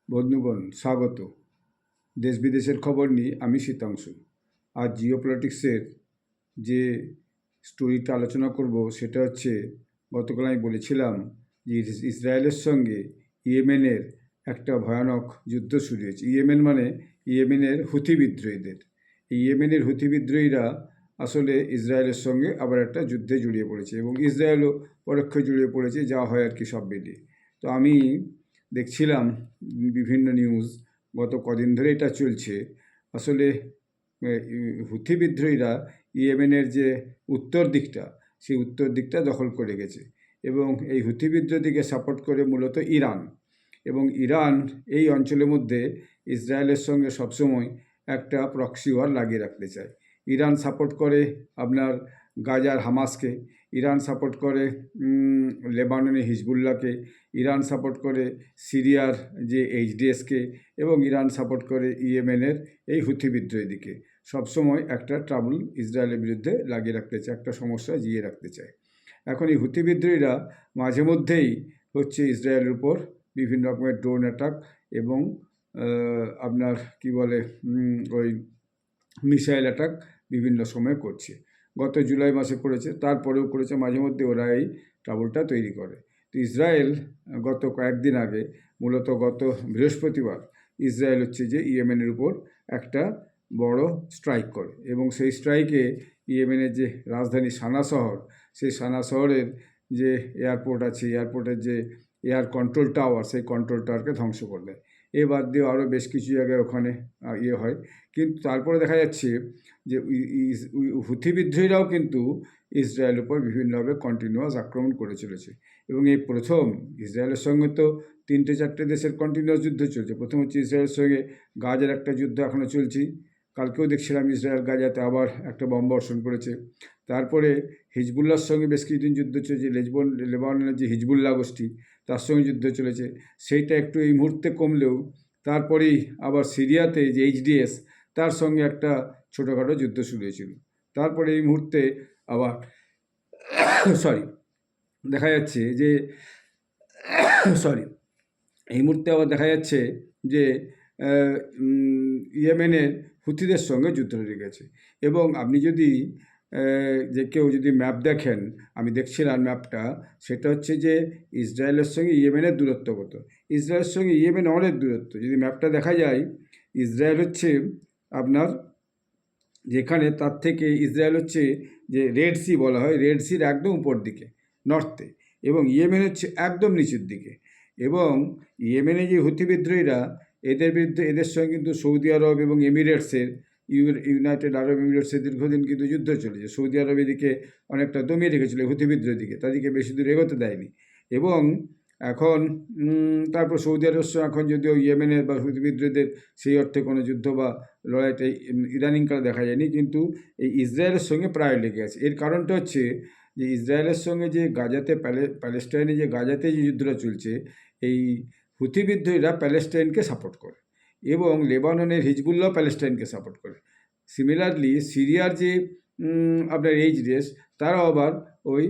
বন্ধুগণ স্বাগত। দেশ বিদেশের খবর নিয়ে আমি শীতাংশু। আজ জিওপলিটিক্সের যে স্টোরিটা আলোচনা করব সেটা হচ্ছে, গতকাল আমি বলেছিলাম যে ইসরায়েলের সঙ্গে ইয়েমেনের একটা ভয়ানক যুদ্ধ শুরু হয়েছে। ইয়েমেন মানে ইয়েমেনের হুথি বিদ্রোহীদের। এই ইয়েমেনের হুথি বিদ্রোহীরা আসলে ইসরায়েলের সঙ্গে আবার একটা যুদ্ধে জড়িয়ে পড়েছে এবং ইসরায়েলও পরোক্ষে জড়িয়ে পড়েছে, যা হয় আর কি সব মিলিয়ে। তো আমি দেখছিলাম বিভিন্ন নিউজ, গত কদিন ধরে এটা চলছে। আসলে হুথি বিদ্রোহীরা ইয়েমেনের যে উত্তর দিকটা, সেই উত্তর দিকটা দখল করে গেছে এবং এই হুথি বিদ্রোহীকে সাপোর্ট করে মূলত ইরান। এবং ইরান এই অঞ্চলের মধ্যে ইসরায়েলের সঙ্গে সবসময় একটা প্রক্সি ওয়ার লাগিয়ে রাখতে চায়। ইরান সাপোর্ট করে আপনার গাজার হামাসকে, ইরান সাপোর্ট করে লেবাননে হিজবুল্লাহকে, ইরান সাপোর্ট করে সিরিয়ার যে এইচডিএসকে, এবং ইরান সাপোর্ট করে ইয়েমেনের এই হুথি বিদ্রোহীদিকে। সবসময় একটা ট্রাবল ইসরায়েলের বিরুদ্ধে লাগিয়ে রাখতে চায়, একটা সমস্যা জিয়ে রাখতে চায়। এখন এই হুথি বিদ্রোহীরা মাঝে মধ্যেই হচ্ছে ইসরায়েলের উপর বিভিন্ন রকমের ড্রোন অ্যাটাক এবং আপনার কি বলে ওই মিসাইল অ্যাটাক বিভিন্ন সময় করছে। গত জুলাই মাসে করেছে, তারপরেও করেছে, মাঝে মধ্যে ওরা এই ট্রাবলটা তৈরি করে। তো ইসরায়েল গত কয়েকদিন আগে, মূলত গত বৃহস্পতিবার, ইসরায়েল হচ্ছে যে ইয়েমেনের উপর একটা বড় স্ট্রাইক করে এবং সেই স্ট্রাইকে ইয়েমেনের যে রাজধানী সানা শহর, সেই সানা শহরের যে এয়ারপোর্ট আছে, এয়ারপোর্টের যে এয়ার কন্ট্রোল টাওয়ার, সেই কন্ট্রোল টাওয়ারকে ধ্বংস করে দেয়। এ বাদ দিয়ে আরও বেশ কিছু জায়গায় ওখানে হয়। কিন্তু তারপরে দেখা যাচ্ছে যে হুথি বিদ্রোহীরাও কিন্তু ইসরায়েলের উপর বিভিন্নভাবে কন্টিনিউয়াস আক্রমণ করে চলেছে। এবং এই প্রথম ইসরায়েলের সঙ্গে তো 3-4টে দেশের কন্টিনিউয়াস যুদ্ধ চলছে। প্রথম হচ্ছে ইসরায়েলের সঙ্গে গাজার একটা যুদ্ধ এখনও চলছে। কালকেও দেখছিলাম ইসরায়েল গাজাতে আবার একটা বোমা বর্ষণ করেছে। তারপরে হিজবুল্লাহর সঙ্গে বেশ কিছুদিন যুদ্ধ চলছে। লেবাননের যে হিজবুল্লাহ গোষ্ঠী, তার সঙ্গে যুদ্ধ চলেছে। সেইটা একটু এই মুহূর্তে কমলেও তারপরেই আবার সিরিয়াতে যে এইচডিএস, তার সঙ্গে একটা ছোটোখাটো যুদ্ধ শুরু হয়েছিল। তারপরে এই মুহূর্তে আবার দেখা যাচ্ছে যে এই মুহূর্তে আবার দেখা যাচ্ছে যে ইয়েমেনের হুথিদের সঙ্গে যুদ্ধ লেগে গেছে। এবং আপনি যদি যে কেউ যদি ম্যাপ দেখেন, আমি দেখছিলাম ম্যাপটা, সেটা হচ্ছে যে ইসরায়েলের সঙ্গে ইয়েমেনের দূরত্ব কত। ইসরায়েলের সঙ্গে ইয়েমেন অনেক দূরত্ব। যদি ম্যাপটা দেখা যায়, ইসরায়েল হচ্ছে আপনার যেখানে, তার থেকে ইসরায়েল হচ্ছে যে রেড সি বলা হয়, রেড সির একদম উপর দিকে নর্থে, এবং ইয়েমেন হচ্ছে একদম নিচের দিকে। এবং ইয়েমেনে যে হুথি বিদ্রোহীরা, এদের বিরুদ্ধে এদের সঙ্গে কিন্তু সৌদি আরব এবং এমিরেটসের, ইউনাইটেড আরব এমিরেটসের দীর্ঘদিন কিন্তু যুদ্ধ চলেছে। সৌদি আরব এদিকে অনেকটা দমিয়ে রেখেছিল হুথি বিদ্রোহীদিকে, তাদেরকে বেশি দূর এগোতে দেয়নি। এবং এখন তারপর সৌদি আরব এখন যদিও ইয়েমেনের বা হুথি বিদ্রোহীদের সেই অর্থে কোনো যুদ্ধ বা লড়াইটা ইদানিংকালে দেখা যায়নি, কিন্তু এই ইসরায়েলের সঙ্গে প্রায় লেগে আছে। এর কারণটা হচ্ছে যে ইসরায়েলের সঙ্গে যে গাজাতে প্যালেস্টাইনে যে গাজাতে যে যুদ্ধটা চলছে, এই হুথি বিদ্রোহীরা প্যালেস্টাইনকে সাপোর্ট করে এবং লেবাননের হিজবুল্লাহ প্যালেস্টাইনকে সাপোর্ট করে। সিমিলারলি সিরিয়ার যে আপনার এইচডিএস, তারাও আবার ওই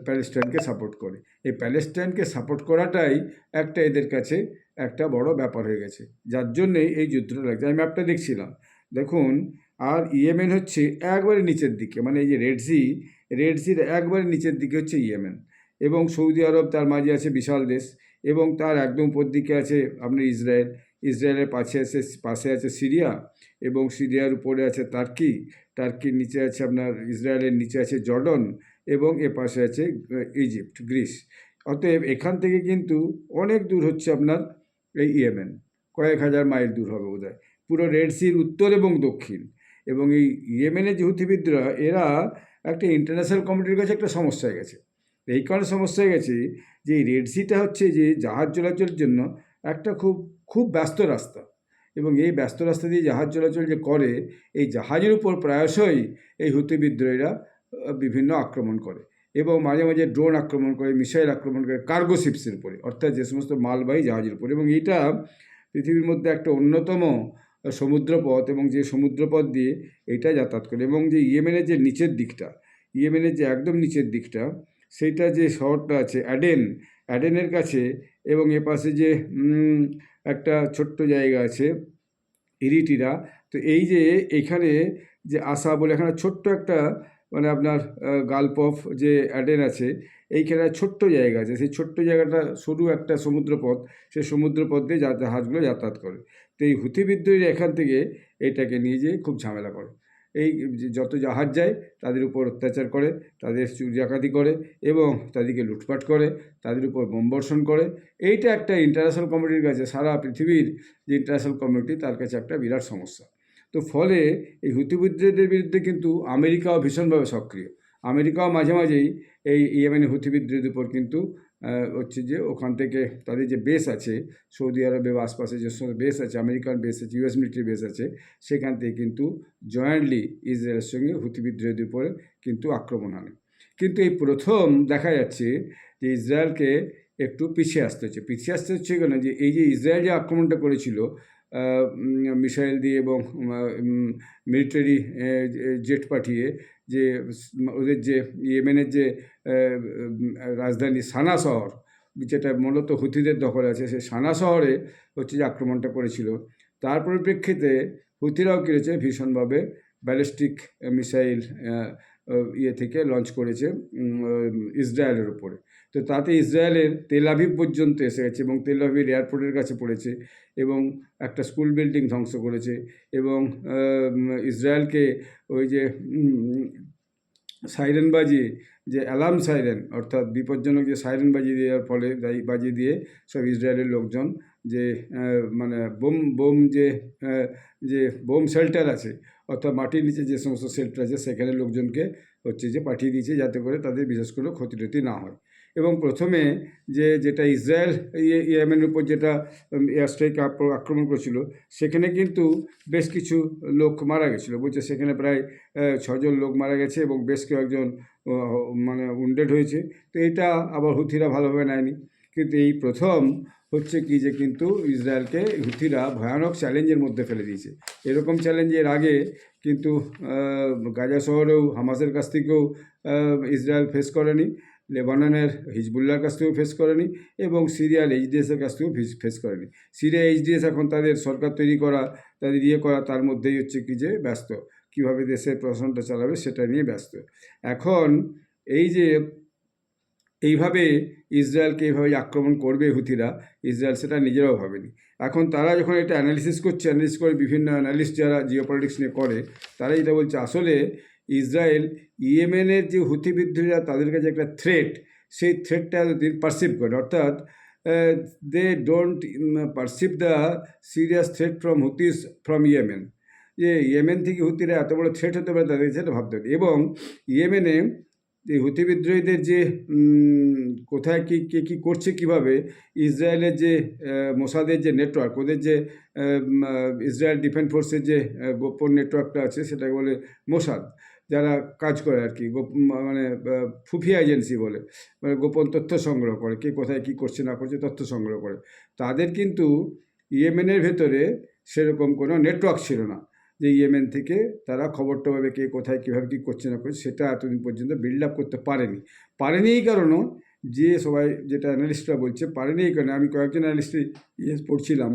প্যালেস্টাইনকে সাপোর্ট করে। এই প্যালেস্টাইনকে সাপোর্ট করাটাই একটা এদের কাছে একটা বড় ব্যাপার হয়ে গেছে, যার জন্যেই এই যুদ্ধটা লাগছে। আমি ম্যাপটা দেখছিলাম, দেখুন। আর ইয়েমেন হচ্ছে একবারে নিচের দিকে, মানে এই যে রেড সির একবারে নিচের দিকে হচ্ছে ইয়েমেন, এবং সৌদি আরব তার মাঝে আছে, বিশাল দেশ। এবং তার একদম উপর দিকে আছে আপনার ইসরায়েলের পাশে আছে সিরিয়া, এবং সিরিয়ার উপরে আছে টার্কির নিচে আছে আপনার, ইসরায়েলের নিচে আছে জর্ডন, এবং এ পাশে আছে ইজিপ্ট, গ্রিস। অতএব এখান থেকে কিন্তু অনেক দূর হচ্ছে আপনার এই ইয়েমেন, কয়েক হাজার মাইল দূর হবে বোধহয়, পুরো রেড সির উত্তর এবং দক্ষিণ। এবং এই ইয়েমেনের যে হুথি বিদ্রোহ, এরা একটা ইন্টারন্যাশনাল কমিউনিটির কাছে একটা সমস্যা হয়ে গেছে। এই কারণে সমস্যা হয়ে গেছে যে এই রেড সিটা হচ্ছে যে জাহাজ চলাচলের জন্য একটা খুব ব্যস্ত রাস্তা, এবং এই ব্যস্ত রাস্তা দিয়ে জাহাজ চলাচল যে করে, এই জাহাজের উপর প্রায়শই এই হুথি বিদ্রোহীরা বিভিন্ন আক্রমণ করে, এবং মাঝে মাঝে ড্রোন আক্রমণ করে, মিসাইল আক্রমণ করে কার্গো শিপসের উপরে, অর্থাৎ যে সমস্ত মালবাহী জাহাজের উপরে। এবং এইটা পৃথিবীর মধ্যে একটা অন্যতম সমুদ্রপথ, এবং যে সমুদ্রপথ দিয়ে এটা যাতায়াত করে। এবং যে ইয়েমেনের যে নিচের দিকটা, ইয়েমেনের যে একদম নিচের দিকটা, সেইটা যে শহরটা আছে অ্যাডেনের কাছে, এবং এপাশে যে একটা ছোট্ট জায়গা আছে ইরিটিরা। তো এই যে এখানে যে আসা বলে এখানে ছোট্ট একটা মানে আপনার গালফ অফ যে অ্যাডেন আছে, এইখানে ছোট্ট জায়গা আছে, সেই ছোট্ট জায়গাটা সরু একটা সমুদ্রপথ, সেই সমুদ্রপথ দিয়ে জাহাজগুলো যাতায়াত করে। তো এই হুথি বিদ্রোহীরা এখান থেকে এটাকে নিয়ে যেয়ে খুব ঝামেলা করে। এই যত জাহাজ যায় তাদের উপর অত্যাচার করে, তাদের চুরি ডাকাতি করে এবং তাদেরকে লুটপাট করে, তাদের উপর বোমবর্ষণ করে। এইটা একটা ইন্টারন্যাশনাল কমিউনিটির কাছে, সারা পৃথিবীর যে ইন্টারন্যাশনাল কমিউনিটি তার কাছে একটা বিরাট সমস্যা। তো ফলে এই হুতি বিদ্রোহীদের বিরুদ্ধে কিন্তু আমেরিকাও ভীষণভাবে সক্রিয়। আমেরিকাও মাঝে মাঝেই এই ইয়েমেনি হুতি বিদ্রোহীদের উপর কিন্তু হচ্ছে যে ওখান থেকে তাদের যে বেস আছে সৌদি আরবে বা আশপাশে যে সমস্ত বেস আছে, আমেরিকান বেস আছে, ইউএস মিলিটারি বেস আছে, সেখান থেকে কিন্তু জয়েন্টলি ইসরায়েলের সঙ্গে হুতি বিদ্রোহীদের উপরে কিন্তু আক্রমণ আনে। কিন্তু এই প্রথম দেখা যাচ্ছে যে ইসরায়েলকে একটু পিছিয়ে আসতে হচ্ছে কেন, যে এই যে ইসরায়েল যে আক্রমণটা করেছিল মিসাইল দিয়ে এবং মিলিটারি জেট পাঠিয়ে, যে ওদের যে ইয়েমেনের যে রাজধানী সানা শহর, যেটা মূলত হুথিদের দখলে আছে, সেই সানা শহরে হচ্ছে যে আক্রমণটা করেছিল, তার পরিপ্রেক্ষিতে হুথিরাও করেছে ভীষণভাবে ব্যালিস্টিক মিসাইল ইয়ে থেকে লঞ্চ করেছে ইসরায়েলের উপরে। তো তাতে ইসরায়েলের তেল আভিভ পর্যন্ত এসে গেছে এবং তেল আভিভ এয়ারপোর্টের কাছে পড়েছে এবং একটা স্কুল বিল্ডিং ধ্বংস করেছে এবং ইসরায়েলকে ওই যে সাইরেন বাজিয়ে, যে অ্যালার্ম সাইরেন অর্থাৎ বিপজ্জনক যে সাইরেন বাজিয়ে দেওয়ার ফলে বাজিয়ে দিয়ে সব ইসরায়েলের লোকজন যে মানে বোম যে বোম শেল্টার আছে, অর্থাৎ মাটির নিচে যে সমস্ত শেল্টার আছে সেখানে লোকজনকে হচ্ছে যে পাঠিয়ে দিয়েছে যাতে করে তাদের বিশেষ করে ক্ষতি টতি না হয়। এবং প্রথমে যেটা ইসরায়েল ইয়েমেনের উপর যেটা এয়ার স্ট্রাইক আক্রমণ করেছিল, সেখানে কিন্তু বেশ কিছু লোক মারা গেছিলো, বলছে সেখানে প্রায় 6 জন লোক মারা গেছে এবং বেশ কয়েকজন মানে উন্ডেড হয়েছে। তো এটা আবার হুথিরা ভালোভাবে নেয়নি। কিন্তু এই প্রথম হচ্ছে কি যে কিন্তু ইসরায়েলকে হুথিরা ভয়ানক চ্যালেঞ্জের মধ্যে ফেলে দিয়েছে। এরকম চ্যালেঞ্জের আগে কিন্তু গাজা শহরেও হামাসের কাছ থেকেও ইসরায়েল ফেস করেনি, লেবাননের হিজবুল্লাহর কাছ থেকেও ফেস করেনি এবং সিরিয়ার এইচডিএসের কাছ থেকেও ফেস করেনি। সিরিয়া এইচডিএস এখন তাদের সরকার তৈরি করা, তাদের করা, তার মধ্যেই হচ্ছে কি যে ব্যস্ত, কীভাবে দেশের প্রশাসনটা চালাবে সেটা নিয়ে ব্যস্ত। এখন এই যে এইভাবে ইসরায়েলকে এইভাবে আক্রমণ করবে হুথিরা, ইসরায়েল সেটা নিজেরাও ভাবেনি। এখন তারা যখন এটা অ্যানালিসিস করে বিভিন্ন অ্যানালিস্ট যারা জিওপলিটিক্স নিয়ে করে, তারা এটা বলছে আসলে ইসরায়েল ইয়েমেনের যে হুথি বিদ্রোহীরা তাদের কাছে একটা থ্রেট, সেই থ্রেটটা যদি পারসিভ করে, অর্থাৎ they don't perceive the serious threat from Houthis from Yemen, Yemen ইয়েমেন থেকে হুথিরা এত বড় থ্রেট হতে পারে তাদের সেটা ভাবতে হবে। এবং ইয়েমেনে এই হুথি বিদ্রোহীদের যে কোথায় কে কী করছে, কীভাবে ইসরায়েলের যে মোসাদের যে নেটওয়ার্ক, ওদের যে ইসরায়েল ডিফেন্স ফোর্সের যে গোপন নেটওয়ার্কটা আছে সেটাকে বলে মোসাদ, যারা কাজ করে আর কি, মানে খুফিয়া এজেন্সি বলে, মানে গোপন তথ্য সংগ্রহ করে, কে কোথায় কী করছে না করছে তথ্য সংগ্রহ করে। তাদের কিন্তু ইয়েমেনের ভেতরে সেরকম কোনো নেটওয়ার্ক ছিল না, যে ইয়েমেন থেকে তারা খবরটা পাবে কে কোথায় কীভাবে কী করছে না করছে, সেটা এতদিন পর্যন্ত বিল্ড আপ করতে পারেনি এই কারণও, যে সবাই যেটা অ্যানালিস্টরা বলছে পারেনি এই কারণে, আমি কয়েকজন অ্যানালিস্টই পড়ছিলাম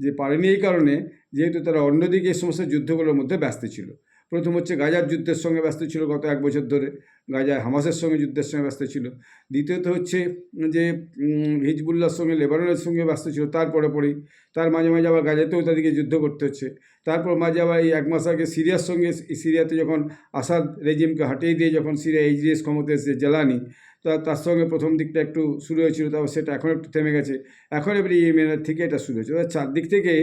যে পারেনি এই কারণে যেহেতু তারা অন্যদিকে এই সমস্ত যুদ্ধগুলোর মধ্যে ব্যস্ত ছিল। প্রথম হচ্ছে গাজার যুদ্ধের সঙ্গে ব্যস্ত ছিল গত 1 বছর ধরে, গাজায় হামাসের সঙ্গে যুদ্ধের সঙ্গে ব্যস্ত ছিল। দ্বিতীয়ত হচ্ছে যে হিজবুল্লাহর সঙ্গে লেবাননের সঙ্গে ব্যস্ত ছিল, পরেই তার মাঝে মাঝে আবার গাজাতেও তাদেরকে যুদ্ধ করতে হচ্ছে। তারপর মাঝে আবার এই 1 মাস আগে সিরিয়ার সঙ্গে, সিরিয়াতে যখন আসাদ রেজিমকে হাটিয়ে দিয়ে যখন সিরিয়া এইচডিএস ক্ষমতা এসেছে জ্বালানি, তার সঙ্গে প্রথম দিকটা একটু শুরু হয়েছিল, তারপর সেটা এখন একটু থেমে গেছে, এখন এবারে ইয়েমেনের থেকে এটা শুরু হয়েছে। চারদিক থেকে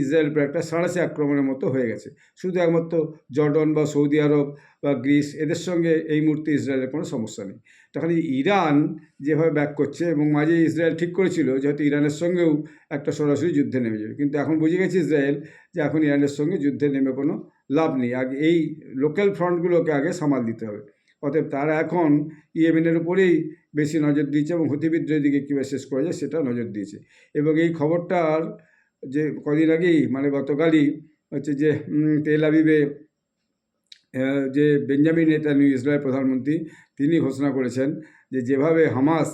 ইসরায়েল প্রায় একটা সাঁড়াশি আক্রমণের মতো হয়ে গেছে। শুধু একমাত্র জর্ডন বা সৌদি আরব বা গ্রিস, এদের সঙ্গে এই মুহূর্তে ইসরায়েলের কোনো সমস্যা নেই। তখন ইরান যেভাবে ব্যাক করছে, এবং মাঝে ইসরায়েল ঠিক করেছিল যেহেতু ইরানের সঙ্গেও একটা সরাসরি যুদ্ধে নেমে যাবে, কিন্তু এখন বুঝে গেছে ইসরায়েল যে এখন ইরানের সঙ্গে যুদ্ধে নেমে কোনো লাভ নেই, আগে এই লোকাল ফ্রন্টগুলোকে আগে সামাল দিতে হবে। অতএব তারা এখন ইয়েমেনের উপরেই বেশি নজর দিয়েছে এবং হুথি বিদ্রোহের দিকে কীভাবে শেষ করা যায় সেটা নজর দিয়েছে। এবং এই খবরটার যে কদিন আগেই মানে গতকালই হচ্ছে যে তেল আবিবে যে বেঞ্জামিন নেতানিয়াহু ইসরায়েল প্রধানমন্ত্রী, তিনি ঘোষণা করেছেন যে যেভাবে হামাস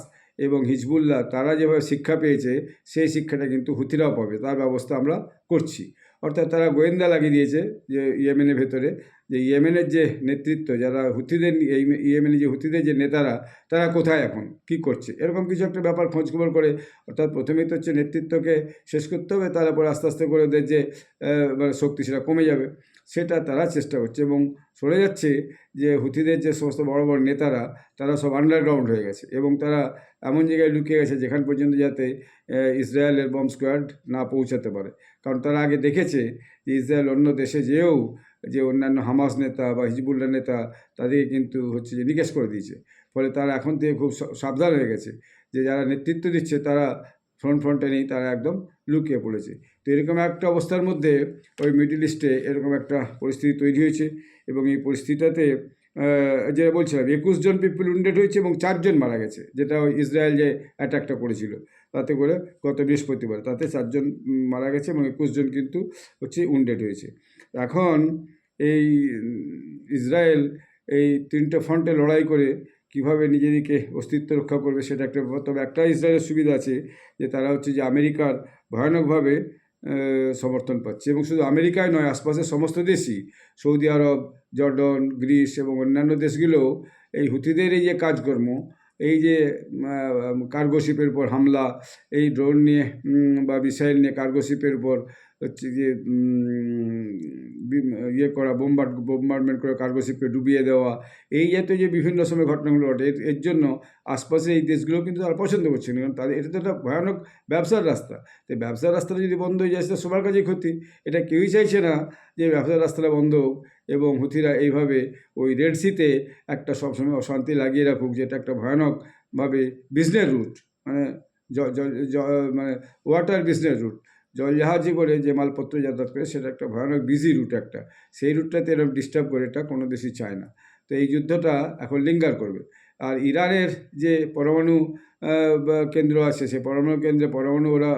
এবং হিজবুল্লাহ তারা যেভাবে শিক্ষা পেয়েছে সেই শিক্ষাটা কিন্তু হুথিরাও পাবে, তার ব্যবস্থা আমরা করছি। অর্থাৎ তারা গোয়েন্দা লাগিয়ে দিয়েছে যে ইয়েমেনের ভেতরে, যে ইয়েমেনের যে নেতৃত্ব, যারা হুথিদের এই ইয়েমেনের যে হুথিদের যে নেতারা, তারা কোথায় এখন কী করছে, এরকম কিছু একটা ব্যাপার খোঁজখবর করে। অর্থাৎ প্রথমেই তো হচ্ছে নেতৃত্বকে শেষ করতে হবে, তারপরে আস্তে আস্তে করে ওদের যে মানে শক্তি সেটা কমে যাবে, সেটা তারা চেষ্টা করছে। এবং সরে যাচ্ছে যে হুথিদের যে সমস্ত বড় বড় নেতারা, তারা সব আন্ডারগ্রাউন্ড হয়ে গেছে এবং তারা এমন জায়গায় লুকিয়ে গেছে যেখান পর্যন্ত যাতে ইসরায়েলের বম্ব স্কোয়াড না পৌঁছাতে পারে। কারণ তারা আগে দেখেছে যে ইসরায়েল অন্য দেশে যেয়েও যে অন্যান্য হামাস নেতা বা হিজবুল্লাহ নেতা তাদেরকে কিন্তু হচ্ছে যে নিকেশ করে দিয়েছে। ফলে তারা এখন থেকে খুব সাবধান হয়ে গেছে যে যারা নেতৃত্ব দিচ্ছে তারা ফ্রন্টে নেই, তারা একদম লুকিয়ে পড়েছে। তো এরকম একটা অবস্থার মধ্যে ওই মিডল ইস্টে এরকম একটা পরিস্থিতি তৈরি হয়েছে এবং এই পরিস্থিতিটাতে যে বলছিলাম 21 জন পিপল উইন্ডেড হয়েছে এবং 4 জন মারা গেছে, যেটা ওই ইসরায়েল যে অ্যাটাকটা করেছিল তাতে করে গত বৃহস্পতিবার, তাতে 4 জন মারা গেছে এবং 21 জন কিন্তু হচ্ছে উইন্ডেড হয়েছে। এখন এই ইসরায়েল এই 3টে ফ্রন্টে লড়াই করে কীভাবে নিজেদেরকে অস্তিত্ব রক্ষা করবে সেটা একটা ব্যাপার। তবে একটা ইসরায়েলের সুবিধা আছে যে তারা হচ্ছে যে আমেরিকার ভয়ানকভাবে সমর্থন পাচ্ছে, এবং শুধু আমেরিকায় নয়, আশপাশের সমস্ত দেশই, সৌদি আরব, জর্ডন, গ্রিস এবং অন্যান্য দেশগুলো এই হুথিদের এই যে কাজকর্ম, এই যে কার্গো শিপের উপর হামলা, এই ড্রোন নিয়ে বা মিসাইল নিয়ে কার্গো শিপের উপর হচ্ছে যে ইয়ে করা, বোম্বারমেন্ট করে কার্গো শিপকে ডুবিয়ে দেওয়া, এই জাতীয় যে বিভিন্ন সময় ঘটনাগুলো ঘটে, এর জন্য আশপাশে এই দেশগুলো কিন্তু তারা পছন্দ করছে না, কারণ তাদের এটা তো একটা ভয়ানক ব্যবসার রাস্তা। তো ব্যবসার রাস্তাটা যদি বন্ধ হয়ে যায় সেটা সবার কাছেই ক্ষতি। এটা কেউই চাইছে না যে ব্যবসার রাস্তাটা বন্ধ হোক এবং হুথিরা এইভাবে ওই রেড সিতে একটা সবসময় অশান্তি লাগিয়ে রাখুক, যেটা একটা ভয়ানকভাবে বিজনেস রুট, মানে মানে ওয়াটার বিজনেস রুট, জলজাহাজে করে যে মালপত্র যাতায়াত করে, সেটা একটা ভয়ানক বিজি রুট একটা, সেই রুটটাতে এরকম ডিস্টার্ব করে এটা কোনো দেশই চায় না। তো এই যুদ্ধটা এখন লিঙ্গার করবে। আর ইরানের যে পরমাণু কেন্দ্র আছে, সে পরমাণু কেন্দ্রে পরমাণু ওরা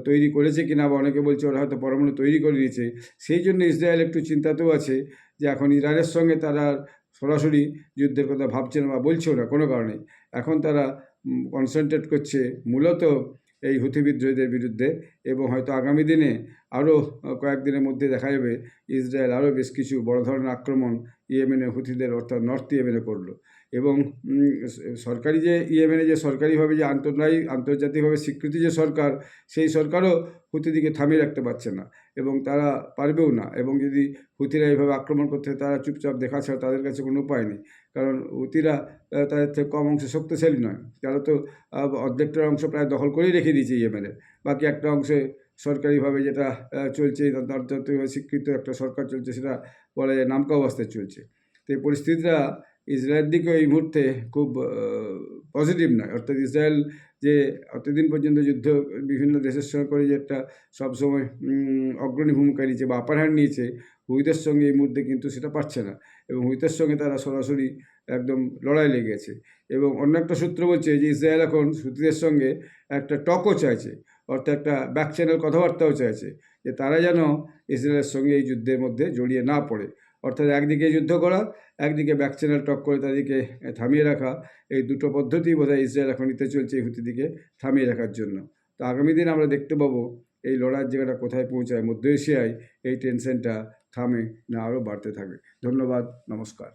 তৈরি করেছে কিনা, বা অনেকে বলছে ওরা হয়তো পরমাণু তৈরি করে নিয়েছে, সেই জন্য ইসরায়েল একটু চিন্তাতেও আছে যে এখন ইরানের সঙ্গে তারা সরাসরি যুদ্ধের কথা ভাবছে না বা বলছেও না কোনো কারণে। এখন তারা কনসেন্ট্রেট করছে মূলত এই হুথি বিদ্রোহীদের বিরুদ্ধে, এবং হয়তো আগামী দিনে আরও কয়েকদিনের মধ্যে দেখা যাবে ইসরায়েল আরও বেশ কিছু বড় ধরনের আক্রমণ ইয়েমেনে হুথিদের অর্থাৎ নর্থ ইয়েমেনে করলো। এবং সরকারি যে ইয়েমেনে যে সরকারিভাবে যে আন্তর্জাতিকভাবে স্বীকৃতি যে সরকার, সেই সরকারও হুথিদিকে থামিয়ে রাখতে পারছে না এবং তারা পারবেও না। এবং যদি হুথিরা এইভাবে আক্রমণ করতে তারা চুপচাপ দেখা ছাড়া তাদের কাছে কোনো উপায় নেই, কারণ হুথিরা তাদের থেকে কম অংশে শক্তিশালী নয়। তারা তো অর্ধেকটার অংশ প্রায় দখল করেই রেখে দিয়েছে ইয়েমেনের, বাকি একটা অংশে সরকারিভাবে যেটা চলছে, আন্তর্জাতিকভাবে স্বীকৃত একটা সরকার চলছে, সেটা বলা যায় নামকা অবস্থায় চলছে। তো এই পরিস্থিতিটা ইসরায়েল দিকেও এই মুহূর্তে খুব পজিটিভ নয়। অর্থাৎ ইসরায়েল যে এতদিন পর্যন্ত যুদ্ধ বিভিন্ন দেশের সঙ্গে করে যে একটা সবসময় অগ্রণী ভূমিকা নিয়েছে বা আপার হ্যান্ড নিয়েছে, হুথিদের সঙ্গে এই মুহূর্তে কিন্তু সেটা পারছে না, এবং হুথিদের সঙ্গে তারা সরাসরি একদম লড়াই লেগেছে। এবং অন্য একটা সূত্র বলছে যে ইসরায়েল এখন হুথিদের সঙ্গে একটা টকও চাইছে, অর্থাৎ একটা ব্যাক চ্যানেল কথাবার্তাও চাইছে, যে তারা যেন ইসরায়েলের সঙ্গে এই যুদ্ধের মধ্যে জড়িয়ে না পড়ে। অর্থাৎ একদিকে যুদ্ধ করা, একদিকে ব্যাক চ্যানেল টক করে তাদেরকে থামিয়ে রাখা, এই দুটো পদ্ধতি বোধহয় ইসরায়েল এখন নিতে চলছে এই হুথিদিকে থামিয়ে রাখার জন্য। তো আগামী দিন আমরা দেখতে পাবো এই লড়াইয়ের জায়গাটা কোথায় পৌঁছায়, মধ্য এশিয়ায় এই টেনশনটা থামে না আরও বাড়তে থাকে। ধন্যবাদ, নমস্কার।